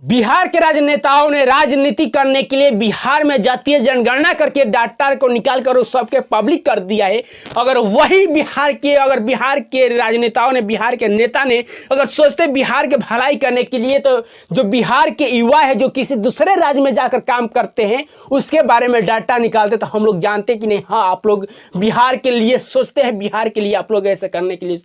बिहार के राजनेताओं ने राजनीति करने के लिए बिहार में जातीय जनगणना करके डाटा को निकाल कर उस सबके पब्लिक कर दिया है। अगर वही बिहार के राजनेताओं ने, बिहार के नेता ने अगर सोचते बिहार के भलाई करने के लिए, तो जो बिहार के युवा है जो किसी दूसरे राज्य में जाकर काम करते हैं उसके बारे में डाटा निकालते, तो हम लोग जानते कि नहीं, हाँ आप लोग बिहार के लिए सोचते हैं, बिहार के लिए आप लोग ऐसे करने के लिए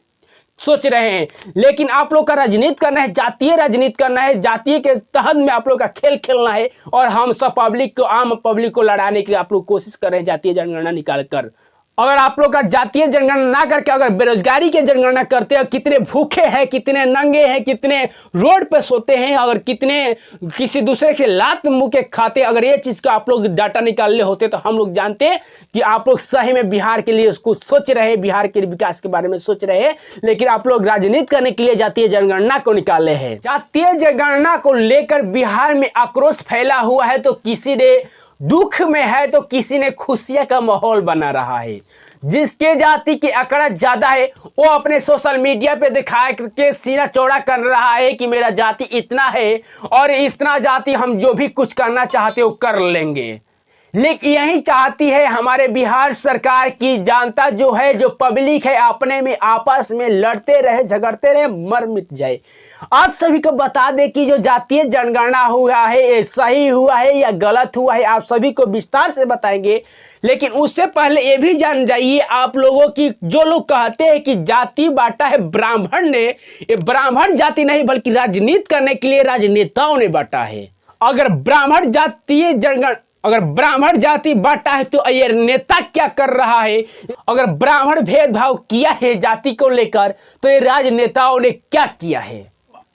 सोच रहे हैं। लेकिन आप लोग का राजनीति करना है, जातीय राजनीति करना है, जातीय के तहत में आप लोग का खेल खेलना है और हम सब पब्लिक को, आम पब्लिक को लड़ाने की आप लोग कोशिश कर रहे हैं जातीय जनगणना निकाल कर। अगर आप लोग का जातीय जनगणना ना करके अगर बेरोजगारी की जनगणना करते हैं, कितने भूखे हैं, कितने नंगे हैं, कितने रोड पे सोते हैं, अगर कितने किसी दूसरे के लात मुंह के खाते, अगर ये चीज़ का आप लोग डाटा निकालने होते तो हम लोग जानते कि आप लोग सही में बिहार के लिए कुछ सोच रहे हैं, बिहार के विकास के बारे में सोच रहे हैं। लेकिन आप लोग राजनीति करने के लिए जातीय जनगणना को निकाले हैं। जातीय जनगणना को लेकर बिहार में आक्रोश फैला हुआ है, तो किसी ने दुख में है तो किसी ने खुशियां का माहौल बना रहा है। जिसके जाति की आंकड़ा ज्यादा है वो अपने सोशल मीडिया पे दिखा के सीना चौड़ा कर रहा है कि मेरा जाति इतना है और इतना जाति हम जो भी कुछ करना चाहते हो कर लेंगे। लेकिन यही चाहती है हमारे बिहार सरकार की जनता जो है, जो पब्लिक है, अपने में आपस में लड़ते रहे, झगड़ते रहे, मर मिट जाए। आप सभी को बता दें कि जो जातीय जनगणना हुआ है ये सही हुआ है या गलत हुआ है, आप सभी को विस्तार से बताएंगे। लेकिन उससे पहले ये भी जान जाइए आप लोगों की, जो लोग कहते हैं कि जाति बांटा है ब्राह्मण ने, ये ब्राह्मण जाति नहीं बल्कि राजनीति करने के लिए राजनेताओं ने बांटा है। अगर ब्राह्मण जाति बांटा है तो ये नेता क्या कर रहा है? अगर ब्राह्मण भेदभाव किया है जाति को लेकर तो ये राजनेताओं ने क्या किया है?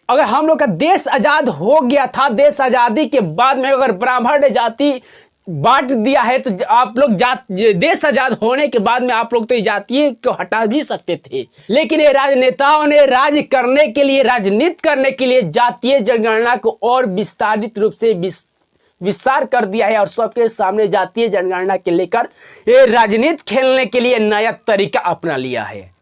अगर हम लोग का देश आज़ाद हो गया था, देश आज़ादी के बाद में अगर ब्राह्मण ने जाति बांट दिया है तो आप लोग देश आज़ाद होने के बाद में आप लोग तो जातीय को हटा भी सकते थे। लेकिन ये राजनेताओं ने राज करने के लिए, राजनीति करने के लिए जातीय जनगणना को और विस्तारित रूप से विस्तार कर दिया है और सबके सामने जातीय जनगणना के लेकर ये राजनीति खेलने के लिए नया तरीका अपना लिया है।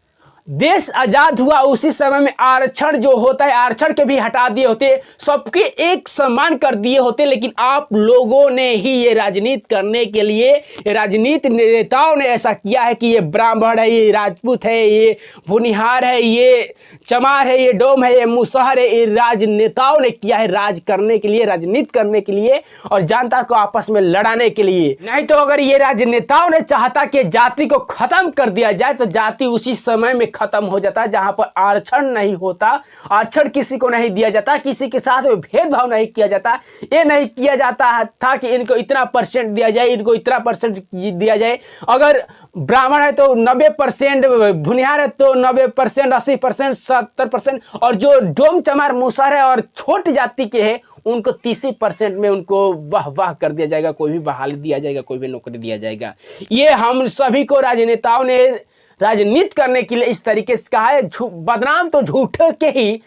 देश आजाद हुआ उसी समय में आरक्षण जो होता है, आरक्षण के भी हटा दिए होते, सबके एक समान कर दिए होते। लेकिन आप लोगों ने ही ये राजनीति करने के लिए, राजनीति नेताओं ने ऐसा किया है कि ये ब्राह्मण है, ये राजपूत है, ये भुनिहार है, ये चमार है, ये डोम है, ये मुसहर है। ये राजनेताओं ने किया है राज करने के लिए, राजनीति करने के लिए और जनता को आपस में लड़ाने के लिए। नहीं तो अगर ये राजनेताओं ने चाहता कि जाति को खत्म कर दिया जाए तो जाति उसी समय में खत्म हो जाता है जहां पर आरक्षण नहीं होता, आरक्षण किसी को नहीं दिया जाता, किसी के साथ में भेदभाव नहीं किया जाता। ये नहीं किया जाता था कि इनको इतना परसेंट दिया जाए, इनको इतना परसेंट दिया जाए। अगर ब्राह्मण है तो 90%, भुनिहार है तो 90%, 80%, 70%, और जो डोम चमार मुसहर है और छोट जाति के हैं उनको 30% में उनको वाह कर दिया जाएगा, कोई भी बहाली दिया जाएगा, कोई भी नौकरी दिया जाएगा। ये हम सभी को राजनेताओं ने राजनीति करने के लिए इस तरीके से कहा है। बदनाम तो झूठे के ही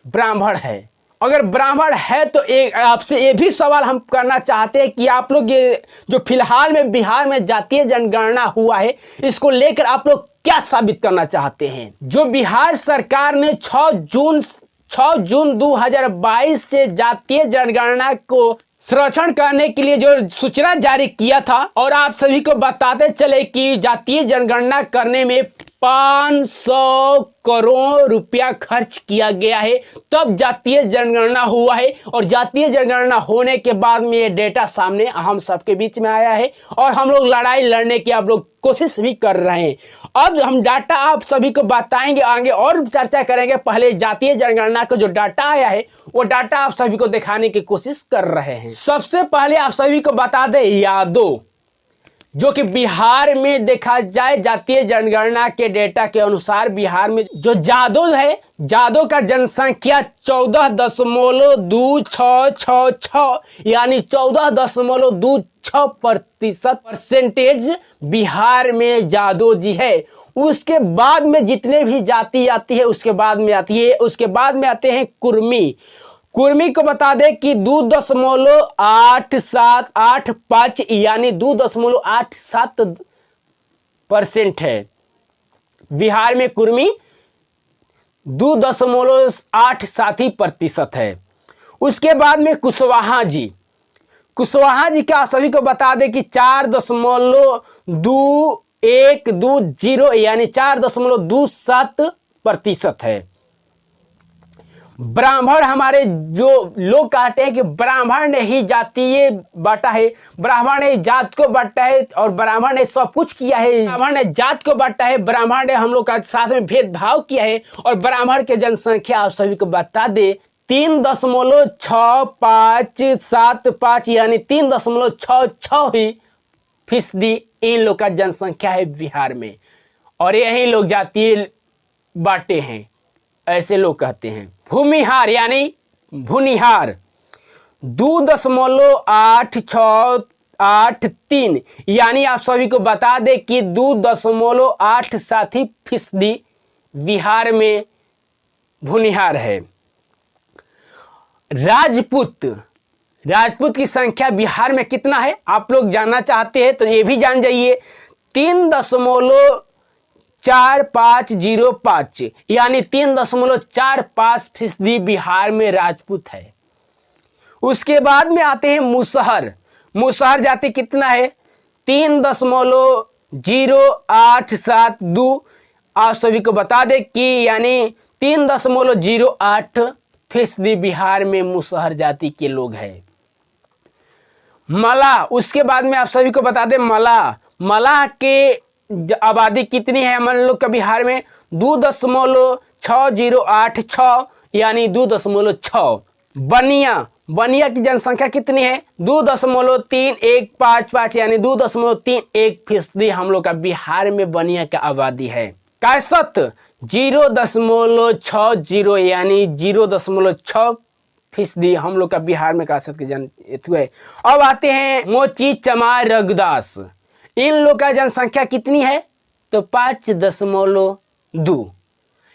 ब्राह्मण है। अगर ब्राह्मण है तो आपसे ये भी सवाल हम करना चाहते हैं कि आप लोग ये जो फिलहाल में बिहार में जातीय जनगणना हुआ है इसको लेकर आप लोग क्या साबित करना चाहते हैं? जो बिहार सरकार ने 6 जून 2022 से जातीय जनगणना को संरक्षण करने के लिए जो सूचना जारी किया था, और आप सभी को बताते चले कि जातीय जनगणना करने में 500 करोड़ रुपया खर्च किया गया है, तब जातीय जनगणना हुआ है। और जातीय जनगणना होने के बाद में ये डेटा सामने हम सबके बीच में आया है और हम लोग लड़ाई लड़ने की आप लोग कोशिश भी कर रहे हैं। अब हम डाटा आप सभी को बताएंगे, आगे और चर्चा करेंगे। पहले जातीय जनगणना का जो डाटा आया है वो डाटा आप सभी को दिखाने की कोशिश कर रहे हैं। सबसे पहले आप सभी को बता दें यादव, जो कि बिहार में देखा जाए जातीय जनगणना के डेटा के अनुसार बिहार में जो जादव है, जादव का जनसंख्या 14.266 यानी 14.26% बिहार में जादव जी है। उसके बाद में जितने भी जाति आती है उसके बाद में आते हैं कुर्मी। कुर्मी को बता दें कि 2.8785 यानी 2.87% है। बिहार में कुर्मी 2.87% है। उसके बाद में कुशवाहा जी का सभी को बता दें कि 4.21220 यानी 4.27% है। ब्राह्मण, हमारे जो लोग कहते हैं कि ब्राह्मण ने ही जातीय बांटा है, ब्राह्मण ने जात को बांटा है और ब्राह्मण ने सब कुछ किया है, ब्राह्मण ने जात को बांटा है, ब्राह्मण ने हम लोग का साथ में भेदभाव किया है। और ब्राह्मण की जनसंख्या आप सभी को बता दे 3.6575 यानी 3.66% इन लोग का जनसंख्या है बिहार में। और यही लोग जातीय बांटे हैं, ऐसे लोग कहते हैं। भूमिहार यानी भूनिहार 2.8683 यानी आप सभी को बता दें कि 2.87% बिहार में भूनिहार है। राजपूत की संख्या बिहार में कितना है आप लोग जानना चाहते हैं तो ये भी जान जाइए, 3.4505 यानी 3.45% बिहार में राजपूत है। उसके बाद में आते हैं मुसहर जाति कितना है 3.0872 आप सभी को बता दें कि यानी 3.08% बिहार में मुसहर जाति के लोग हैं। मला, उसके बाद में आप सभी को बता दें मलाह के आबादी कितनी है हम लोग का बिहार में 2.6086 यानी 2.6। बनिया की जनसंख्या कितनी है 2.3155 यानी 2.31% हम लोग का बिहार में बनिया का आबादी है। कैसत 0.60 यानी 0.6% हम लोग का बिहार में कासत की जनसंख्या है। अब आते हैं मोची चमार रघुदास, इन लोग का जनसंख्या कितनी है तो 5.2।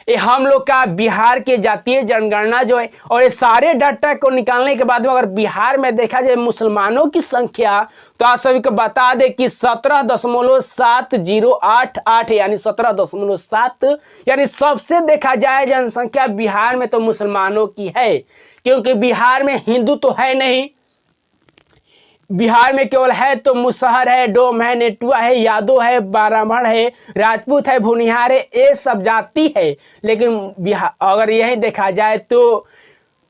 ये हम लोग का बिहार के जातीय जनगणना जो है। और ये सारे डाटा को निकालने के बाद में अगर बिहार में देखा जाए मुसलमानों की संख्या तो आप सभी को बता दें कि 17.7088 यानी 17.7 यानी सबसे देखा जाए जनसंख्या बिहार में तो मुसलमानों की है, क्योंकि बिहार में हिंदू तो है नहीं। बिहार में केवल है तो मुसहर है, डोम है, नेटुआ है, यादव है, ब्राह्मण है, राजपूत है, भूनिहार है, ये सब जाति है। लेकिन बिहार अगर यही देखा जाए तो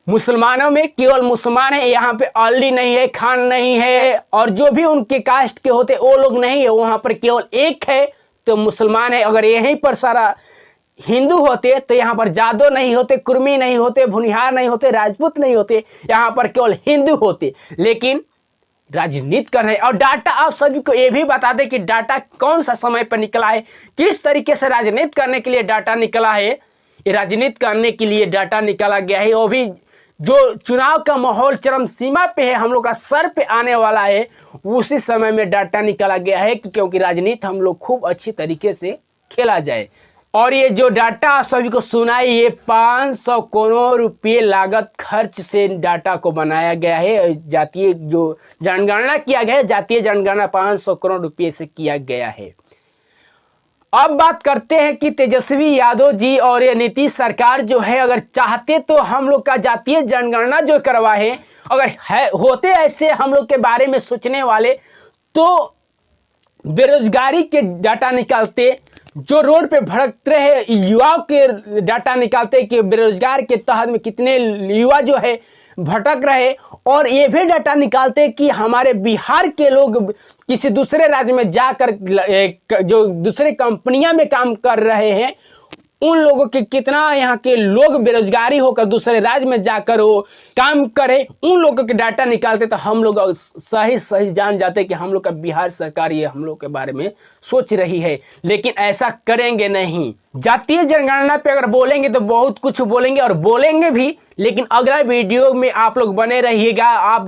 मुसलमानों में केवल मुसलमान है, यहाँ पे अली नहीं है, खान नहीं है और जो भी उनके कास्ट के होते वो लोग नहीं है, वहाँ पर केवल एक है तो मुसलमान है। अगर यहीं पर सारा हिंदू होते तो यहाँ पर जादव नहीं होते, कुर्मी नहीं होते, भूनिहार नहीं होते, राजपूत नहीं होते, यहाँ पर केवल हिंदू होते। लेकिन राजनीति कर रहे हैं। और डाटा आप सभी को ये भी बता दें कि डाटा कौन सा समय पर निकला है, किस तरीके से राजनीति करने के लिए डाटा निकला है। ये राजनीति करने के लिए डाटा निकाला गया है, वो भी जो चुनाव का माहौल चरम सीमा पे है, हम लोग का सर पे आने वाला है, उसी समय में डाटा निकाला गया है क्योंकि राजनीति हम लोग खूब अच्छी तरीके से खेला जाए। और ये जो डाटा आप सभी को सुनाई ये 500 करोड़ रुपये लागत खर्च से डाटा को बनाया गया है। जातीय जो जनगणना किया गया है, जातीय जनगणना 500 करोड़ रुपये से किया गया है। अब बात करते हैं कि तेजस्वी यादव जी और ये नीतीश सरकार जो है अगर चाहते तो हम लोग का जातीय जनगणना जो करवाए, अगर है होते ऐसे हम लोग के बारे में सोचने वाले तो बेरोजगारी के डाटा निकालते, जो रोड पे भटक रहे युवाओं के डाटा निकालते कि बेरोजगार के तहत में कितने युवा जो है भटक रहे, और ये भी डाटा निकालते कि हमारे बिहार के लोग किसी दूसरे राज्य में जाकर जो दूसरे कंपनियां में काम कर रहे हैं उन लोगों के कितना यहाँ के लोग बेरोजगारी होकर दूसरे राज्य में जाकर वो काम करें, उन लोगों के डाटा निकालते तो हम लोग सही जान जाते कि हम लोग का बिहार सरकार ये हम लोग के बारे में सोच रही है। लेकिन ऐसा करेंगे नहीं। जातीय जनगणना पे अगर बोलेंगे तो बहुत कुछ बोलेंगे और बोलेंगे भी, लेकिन अगला वीडियो में आप लोग बने रहिएगा। आप